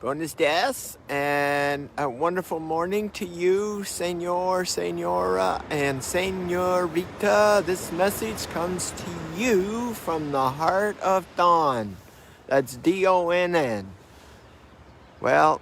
Buenos dias, and a wonderful morning to you, Senor, Senora, and Senorita. This message comes to you from the heart of Don. That's D-O-N-N. Well,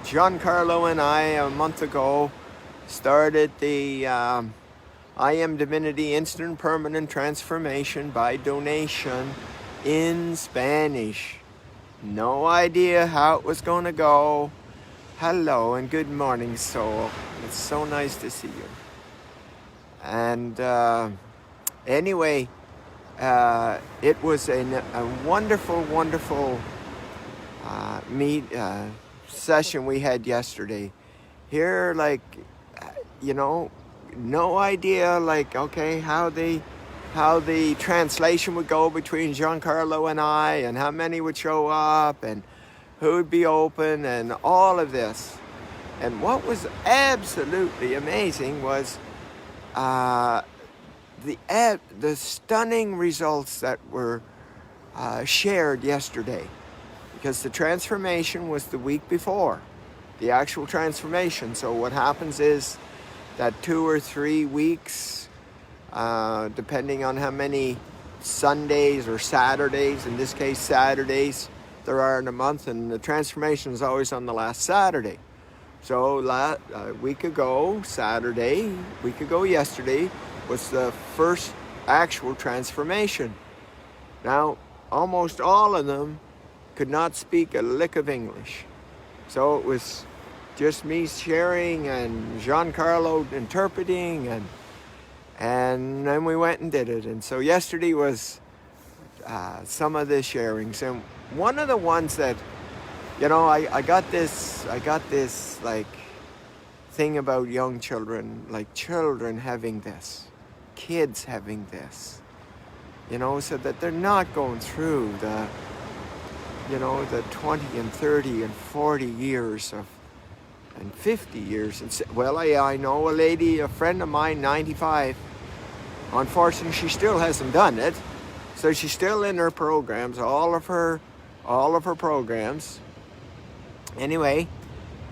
Giancarlo and I, a month ago, started the Iamdivinity Instant Permanent Transformation by donation in Spanish. No idea how it was going to go. Hello and good morning, soul. It's so nice to see you. And anyway, it was a wonderful, wonderful session we had yesterday. Here, no idea, okay, how the translation would go between Giancarlo and I, and how many would show up, and who would be open, and all of this. And what was absolutely amazing was the stunning results that were shared yesterday, because the transformation was the week before, the actual transformation. So what happens is that 2 or 3 weeks, depending on how many Sundays or Saturdays, in this case Saturdays, there are in a month, and the transformation is always on the last Saturday. So a week ago yesterday, was the first actual transformation. Now, almost all of them could not speak a lick of English. So it was just me sharing and Giancarlo interpreting, and then we went and did it. And so yesterday was some of the sharings. And one of the ones that, I got this thing about young children, like children having this, kids having this, so that they're not going through the 20 and 30 and 40 years and 50 years. I know a lady, a friend of mine, 95. Unfortunately, she still hasn't done it. So she's still in her programs, all of her programs. Anyway,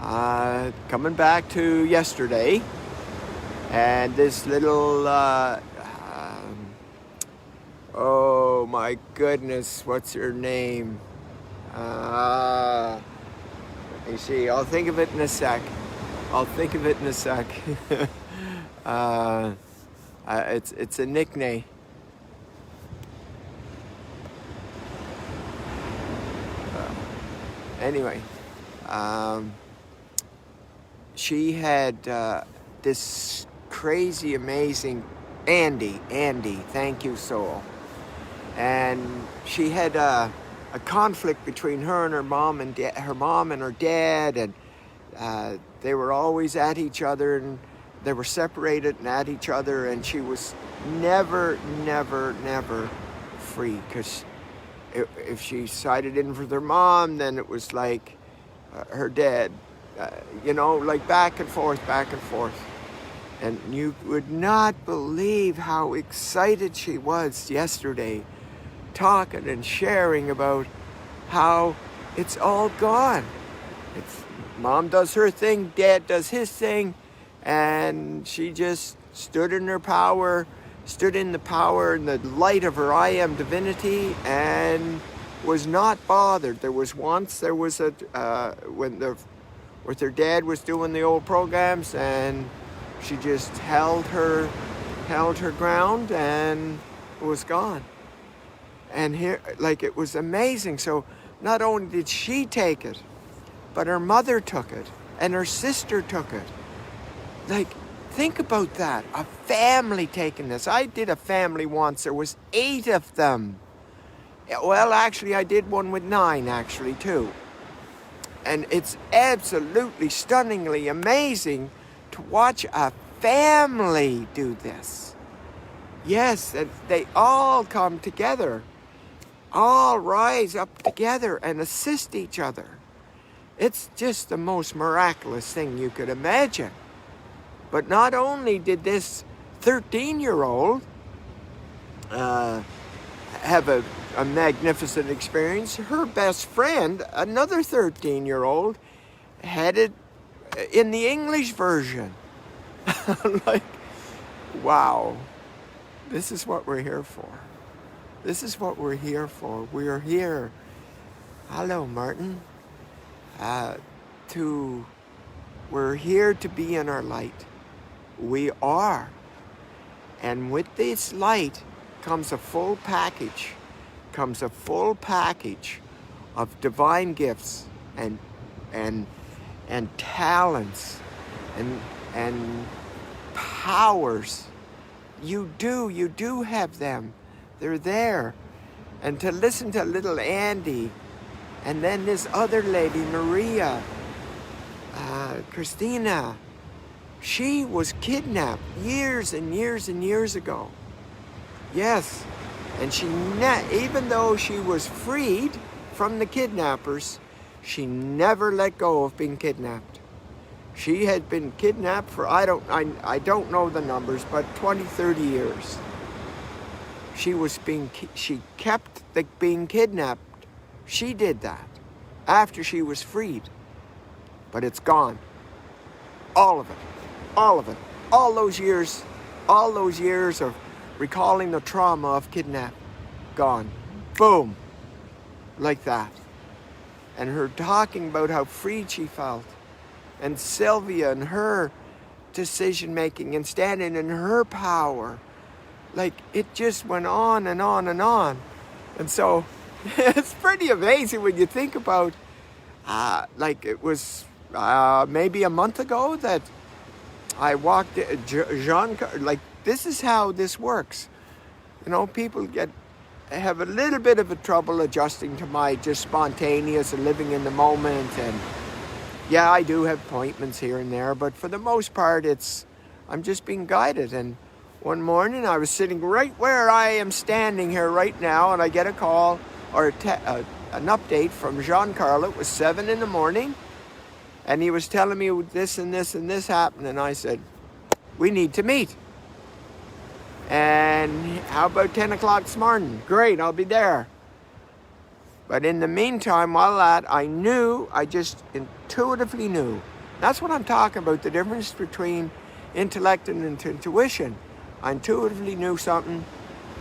coming back to yesterday, and this little, oh my goodness, what's her name? Let me see, I'll think of it in a sec. It's a nickname. Anyway, she had this crazy, amazing Andy, thank you, soul. And she had a conflict between her and her mom and her dad, and they were always at each other, and they were separated and at each other, and she was never free, because if she sided in for their mom, then it was like her dad, like back and forth. And you would not believe how excited she was yesterday, talking and sharing about how it's all gone. Mom does her thing, dad does his thing, and she just stood in the power and the light of her I am divinity, and was not bothered. There was when her dad was doing the old programs, and she just held her ground, and it was gone. And here, it was amazing. So not only did she take it, but her mother took it, and her sister took it. Think about that. A family taking this. I did a family once. There was 8 of them. Well, actually, I did one with 9, actually, too. And it's absolutely stunningly amazing to watch a family do this. Yes, they all come together. All rise up together and assist each other. It's just the most miraculous thing you could imagine. But not only did this 13-year-old have a magnificent experience. Her best friend, another 13-year-old, had it in the English version. Like, wow, this is what we're here for. This is what we're here for. We're here. Hello, Martin. We're here to be in our light. We are. And with this light comes a full package. Comes a full package of divine gifts and talents and powers. You do have them. They're there. And to listen to little Andy, and then this other lady, Maria, Christina, she was kidnapped years and years and years ago. Yes, and she even though she was freed from the kidnappers, she never let go of being kidnapped. She had been kidnapped for, I don't know the numbers, but 20, 30 years. She kept being kidnapped. She did that after she was freed. But it's gone. All of it. All of it. All those years of recalling the trauma of kidnap. Gone. Boom. Like that. And her talking about how freed she felt. And Sylvia and her decision making and standing in her power. Like, it just went on and on and on. And so it's pretty amazing when you think about, like it was maybe a month ago that I walked, like, this is how this works. You know, people have a little bit of a trouble adjusting to my just spontaneous and living in the moment. And yeah, I do have appointments here and there, but for the most part, I'm just being guided. And one morning I was sitting right where I am standing here right now, and I get a call or an update from Jean-Carl. It was 7 in the morning, and he was telling me this and this and this happened, and I said, we need to meet. And how about 10 o'clock this morning? Great, I'll be there. But in the meantime, while that, I just intuitively knew. That's what I'm talking about, the difference between intellect and intuition. I intuitively knew something.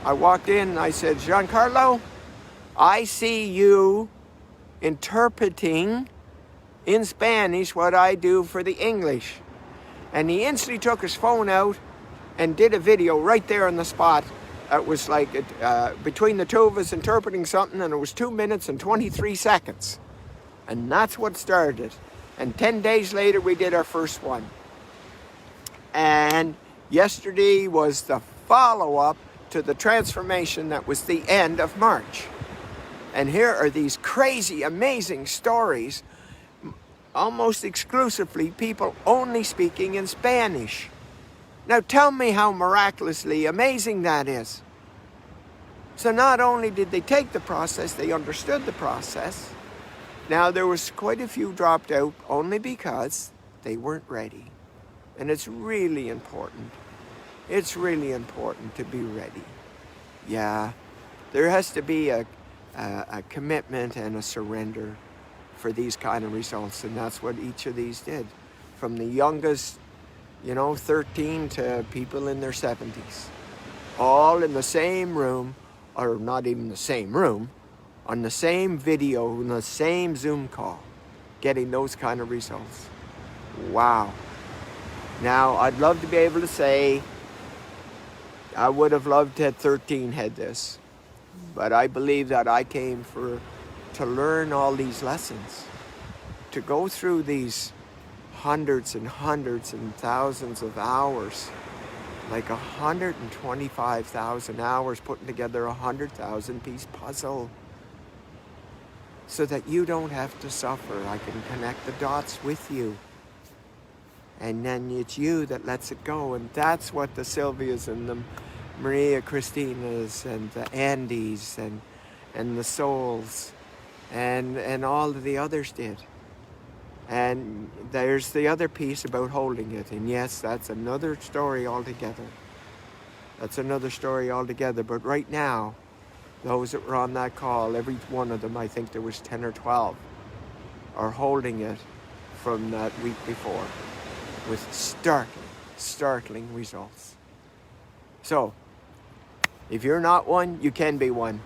I walked in and I said, Giancarlo, I see you interpreting in Spanish what I do for the English. And he instantly took his phone out and did a video right there on the spot. It was like between the two of us interpreting something, and it was 2 minutes and 23 seconds. And that's what started it. And 10 days later, we did our first one. And yesterday was the follow-up to the transformation that was the end of March. And here are these crazy, amazing stories, almost exclusively people only speaking in Spanish. Now tell me how miraculously amazing that is. So not only did they take the process, they understood the process. Now there was quite a few dropped out only because they weren't ready. And it's really important. It's really important to be ready. Yeah, there has to be a commitment and a surrender for these kind of results. And that's what each of these did. From the youngest, 13 to people in their 70s. All in the same room, or not even the same room, on the same video, on the same Zoom call, getting those kind of results. Wow. Now, I'd love to be able to say, I would have loved to have 13 had this. But I believe that I came to learn all these lessons, to go through these hundreds and hundreds and thousands of hours, like 125,000 hours putting together a 100,000 piece puzzle, so that you don't have to suffer. I can connect the dots with you. And then it's you that lets it go. And that's what the Sylvias and the Maria Christinas and the Andys and the Souls and all of the others did. And there's the other piece about holding it. And yes, that's another story altogether. That's another story altogether. But right now, those that were on that call, every one of them, I think there was 10 or 12, are holding it from that week before with startling results. So, if you're not one, you can be one.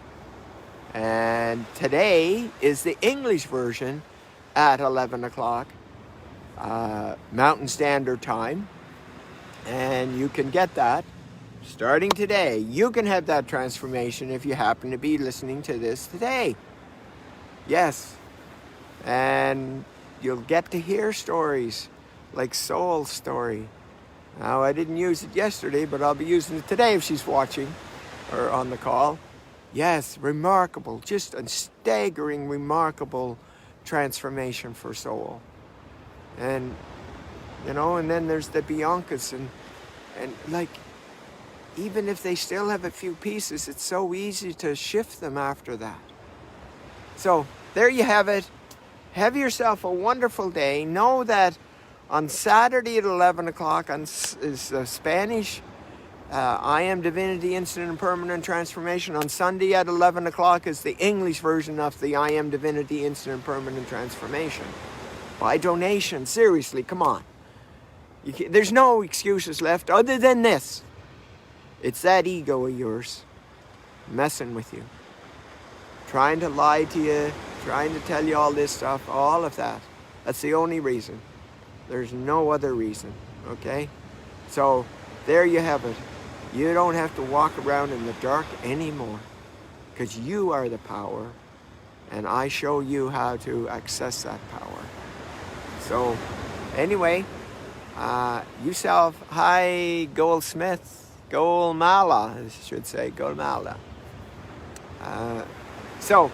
And today is the English version at 11 o'clock, Mountain Standard Time. And you can get that starting today. You can have that transformation if you happen to be listening to this today. Yes. And you'll get to hear stories like Soul's story. Now, I didn't use it yesterday, but I'll be using it today if she's watching or on the call. Yes, remarkable, just a staggering, remarkable transformation for Soul. And, you know, and then there's the Biancas, and like, even if they still have a few pieces, it's so easy to shift them after that. So, there you have it. Have yourself a wonderful day. Know that on Saturday at 11 o'clock is Spanish Iamdivinity Instant and Permanent Transformation. On Sunday at 11 o'clock is the English version of the Iamdivinity Instant and Permanent Transformation. By donation, seriously, come on. There's no excuses left other than this. It's that ego of yours messing with you. Trying to lie to you, trying to tell you all this stuff, all of that. That's the only reason. There's no other reason, okay? So, there you have it. You don't have to walk around in the dark anymore, because you are the power, and I show you how to access that power. So, anyway, yourself, hi, Golmala, I should say, Golmala. So,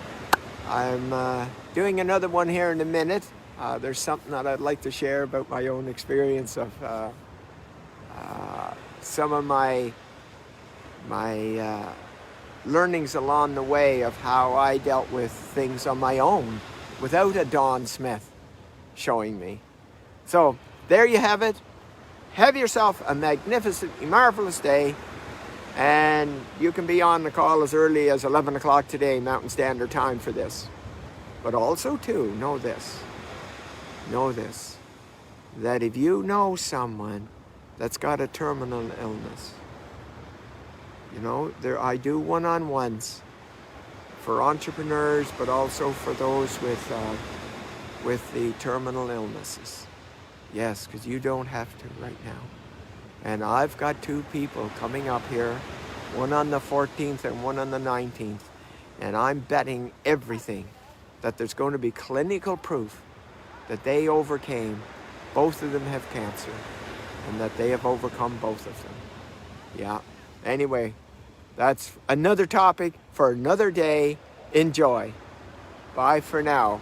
I'm doing another one here in a minute. There's something that I'd like to share about my own experience of some of my learnings along the way of how I dealt with things on my own without a Don Smith showing me. So, there you have it. Have yourself a magnificent, marvelous day. And you can be on the call as early as 11 o'clock today, Mountain Standard Time, for this. But also, too, know this, that if you know someone that's got a terminal illness, you know, I do one-on-ones for entrepreneurs, but also for those with the terminal illnesses. Yes, because you don't have to right now. And I've got 2 people coming up here, one on the 14th and one on the 19th. And I'm betting everything that there's going to be clinical proof that they overcame. Both of them have cancer, and that they have overcome both of them. Yeah. Anyway, that's another topic for another day. Enjoy. Bye for now.